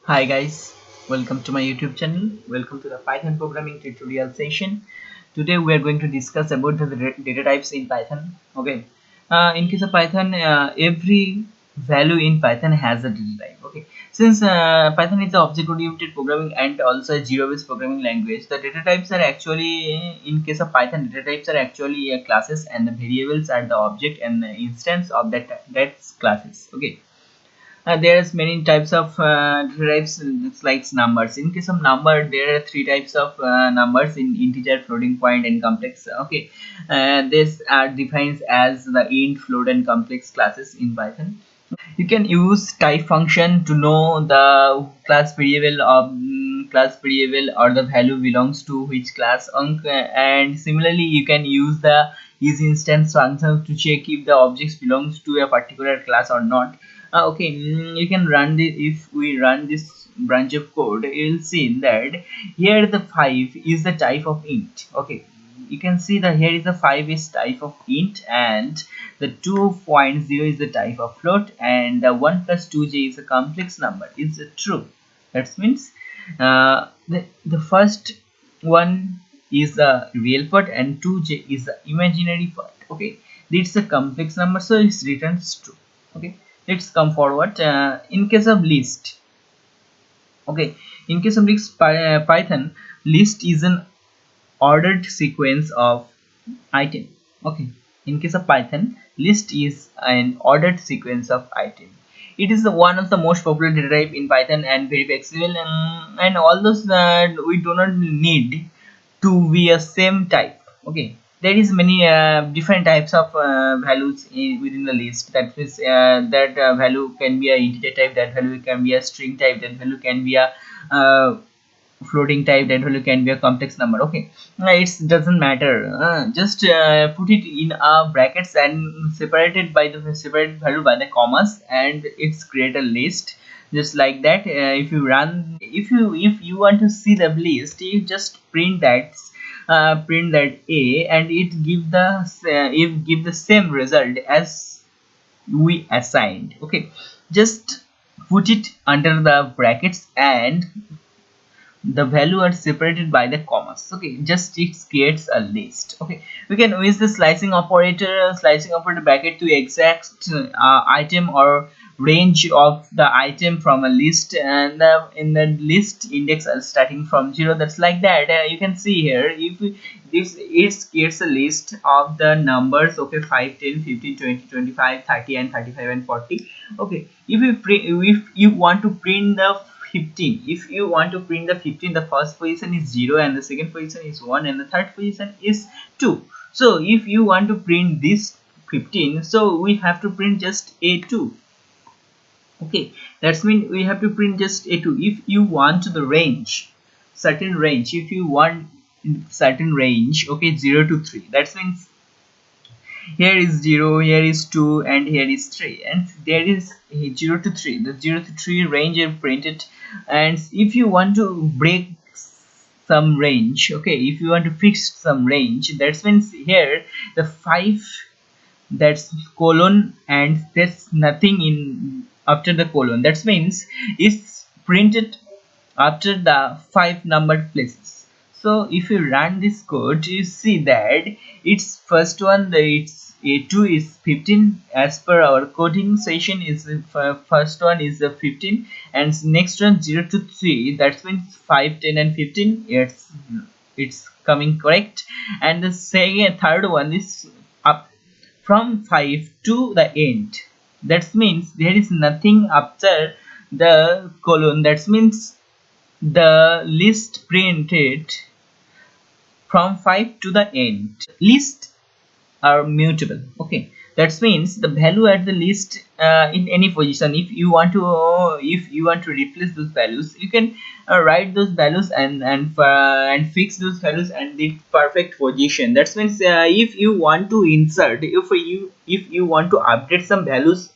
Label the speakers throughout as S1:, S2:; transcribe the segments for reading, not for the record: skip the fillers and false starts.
S1: Hi guys, welcome to my YouTube channel. Welcome to the Python programming tutorial session. Today we are going to discuss about the data types in Python. Okay, in case of Python, every value in Python has a data type. Okay, since Python is the object-oriented programming and also a zero-based programming language, the data types are actually, in case of Python, data types are actually classes, and the variables are the object and the instance of that's classes. Okay, there's many types of types like numbers. In case of number, there are three types of numbers: in integer, floating point, and complex. Okay, this are defined as the int, float, and complex classes in Python. You can use type function to know the class variable or the value belongs to which class. And similarly, you can use the isInstance function to check if the objects belongs to a particular class or not. You can run this. If we run this branch of code, you'll see that here the 5 is the type of int. Okay, you can see that here is the 5 is type of int, and the 2.0 is the type of float, and the 1 plus 2j is a complex number. It's a true. That means the first one is the real part and 2j is the imaginary part. Okay, it's a complex number, so it returns true. Okay, let's come forward. In case of list, okay, in case of list, Python list is an ordered sequence of item. Okay, in case of Python, list is an ordered sequence of item. It is one of the most popular data type in Python and very flexible, and all those that we do not need to be a same type. Okay, there is many different types of values within the list. That is that value can be a integer type, that value can be a string type, that value can be a uh, floating type, that value can be a complex number. Okay, it doesn't matter, just put it in brackets and separated by the separate value by the commas, and it's create a list just like that. If you run, if you want to see the list, you just print that a, and it give the same result as we assigned. Okay, just put it under the brackets, and the value are separated by the commas. Okay, just it creates a list. Okay, we can use the slicing operator bracket to exact item or range of the item from a list, and in the list index are starting from 0. That's like that. You can see here, if this it creates a list of the numbers. Okay, 5, 10, 15, 20, 25, 30, and 35, and 40. Okay, if you want to print the 15, if you want to print the 15, the first position is 0, and the second position is 1, and the third position is 2. So if you want to print this 15, so we have to print just a2. Okay, that's mean we have to print just a2. If you want the range, certain range, if you want certain range, okay, 0 to 3, that means here is 0, here is 2, and here is 3, and there is 0 to 3. The 0 to 3 range is printed. And if you want to break some range, okay, if you want to fix some range, that means here the 5, that's colon, and there's nothing in after the colon. That means it's printed after the 5 numbered places. So if you run this code, you see that its first one, its a2 is 15 as per our coding session. Is first one is the 15, and next one 0 to 3, that means 5, 10, and 15. It's coming correct. And the second third one is up from 5 to the end. That means there is nothing after the colon. That means the list printed from 5 to the end. List are mutable. Okay, that means the value at the list in any position. If you want to replace those values, you can write those values and fix those values and the perfect position. That means if you want to insert, if you want to update some values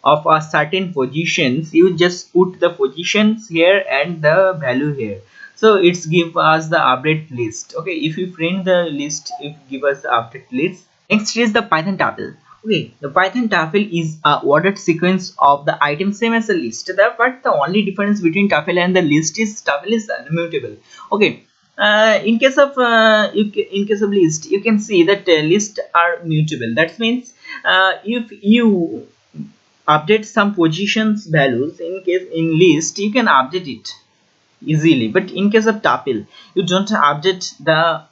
S1: of a certain positions, you just put the positions here and the value here, so it's give us the update list. Okay, if you print the list, it give us the update list. Next is the Python tuple. Okay, the Python tuple is a ordered sequence of the items same as a list. But the only difference between tuple and the list is tuple is immutable. Okay, in case of list, you can see that lists are mutable. That means if you update some positions values in case in list, you can update it easily, but in case of tuple you don't update the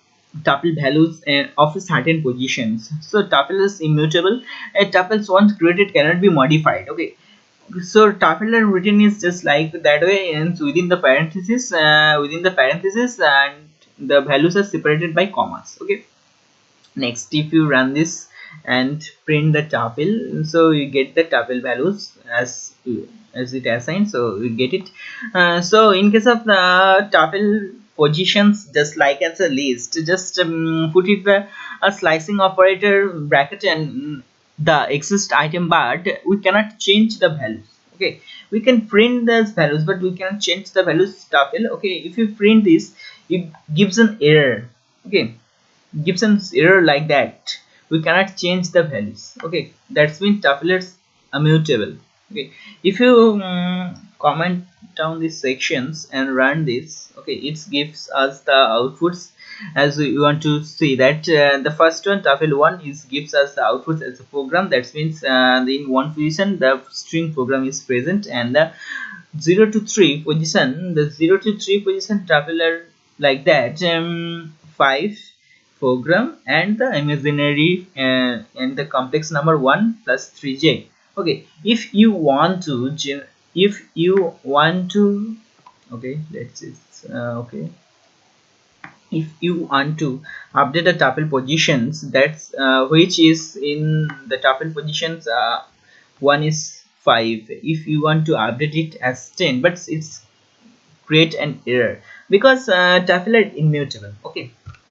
S1: tuple values of certain positions, so tuple is immutable. A tuples once created cannot be modified. Okay, so tuple and written is just like that way, and within the parenthesis, and the values are separated by commas. Okay, next if you run this and print the tuple, so you get the tuple values as it assigned, so you get it. So in case of the tuple positions, just like as a list, just put it the a slicing operator bracket and the exist item, but we cannot change the values. Okay, we can print those values, but we cannot change the values tuple. Okay, if you print this, it gives an error. Okay, Gibson's error like that, we cannot change the values. Okay, that's mean tuple is immutable. Okay, if you comment down these sections and run this, okay, it gives us the outputs as we want to see that the first one, tuple one, is gives us the outputs as a program. That means in one position the string program is present, and the 0 to 3 position, the 0 to 3 position tuple are like that, 5 program, and the imaginary and the complex number 1 plus 3j. Okay, if you want to okay, let's just okay, if you want to update the tuple positions, that's which is in the tuple positions, one is 5. If you want to update it as 10, but it's create an error because tuple are immutable. Okay,